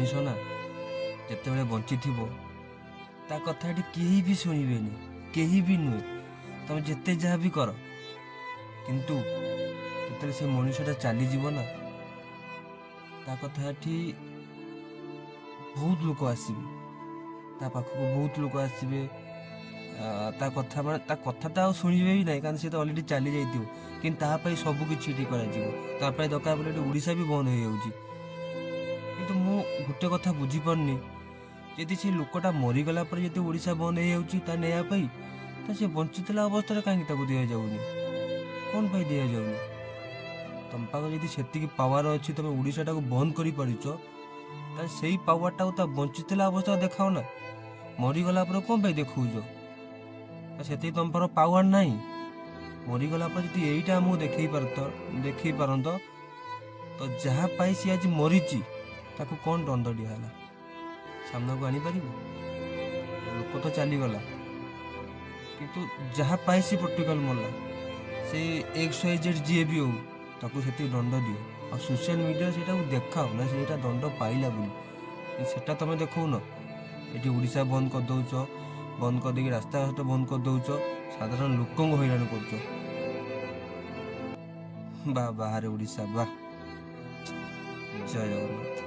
ମଣିଷ ନା ଯେତେବେଳେ ବଞ୍ଚିଥିବ ତା କଥା ଏଠି କେହି ବି ଶୁଣିବେନି, କେହି ବି ନୁହେଁ। ତମେ ଯେତେ ଯାହା ବି କର, କିନ୍ତୁ ଯେତେବେଳେ ସେ ମଣିଷଟା ଚାଲିଯିବ ନା ତା କଥା ଏଠି ବହୁତ ଲୋକ ଆସିବେ, ତା ପାଖକୁ ବହୁତ ଲୋକ ଆସିବେ। ତା କଥା ତ ଆଉ ଶୁଣିବେ ବି ନାହିଁ, କାରଣ ସେ ତ ଅଲରେଡ଼ି ଚାଲି ଯାଇଥିବ। କିନ୍ତୁ ତା ପାଇଁ ସବୁ କିଛି ଏଠି କରାଯିବ। ତା ପାଇଁ ଦରକାର ପଡ଼ିଲେ ଏଠି ଓଡ଼ିଶା ବି ବନ୍ଦ ହେଇଯାଉଛି। କିନ୍ତୁ ମୁଁ ଗୋଟେ କଥା ବୁଝିପାରୁନି, ଯଦି ସେ ଲୋକଟା ମରିଗଲା ପରେ ଯଦି ଓଡ଼ିଶା ବନ୍ଦ ହେଇଯାଉଛି ତା ନେବା ପାଇଁ, ତ ସେ ବଞ୍ଚିଥିଲା ଅବସ୍ଥାରେ କାହିଁକି ତାକୁ ଦିଆଯାଉନି? କ'ଣ ପାଇଁ ଦିଆଯାଉନି? ତମ ପାଖରେ ଯଦି ସେତିକି ପାୱାର ଅଛି, ତମେ ଓଡ଼ିଶାଟାକୁ ବନ୍ଦ କରିପାରୁଛ, ତାହେଲେ ସେଇ ପାୱାରଟାକୁ ତା ବଞ୍ଚିଥିଲା ଅବସ୍ଥାରେ ଦେଖାଅ ନା। ମରିଗଲା ପରେ କ'ଣ ପାଇଁ ଦେଖାଉଛ? ସେତିକି ତମ ପାଖରେ ପାୱାର ନାହିଁ। ମରିଗଲା ପରେ ଯଦି ଏଇଟା ଆମକୁ ଦେଖେଇ ପାରନ୍ତ, ତ ଯାହା ପାଇଁ ସିଏ ଆଜି ମରିଛି ତାକୁ କ'ଣ ଦଣ୍ଡ ଦିଆହେଲା ସାମ୍ନାକୁ ଆଣିପାରିବ? ଲୋକ ତ ଚାଲିଗଲା, କିନ୍ତୁ ଯାହା ପାଇଁ ସେ ପର୍ଟିକୁଲାର ମଲା, ସେ XYZ ଯିଏ ବି ହଉ, ତାକୁ ସେତିକି ଦଣ୍ଡ ଦିଅ। ଆଉ ସୋସିଆଲ ମିଡ଼ିଆରେ ସେଇଟାକୁ ଦେଖାଅ ନା ସେଇଟା ଦଣ୍ଡ ପାଇଲା ବୋଲି। ସେଟା ତମେ ଦେଖାଉନ। ଏଠି ଓଡ଼ିଶା ବନ୍ଦ କରିଦେଉଛ, ବନ୍ଦ କରିଦେଇକି ରାସ୍ତାଘାଟ ବନ୍ଦ କରିଦେଉଛ, ସାଧାରଣ ଲୋକଙ୍କୁ ହଇରାଣ କରୁଛ। ବାହାରେ ଓଡ଼ିଶା, ଜୟ ଜଗନ୍ନାଥ।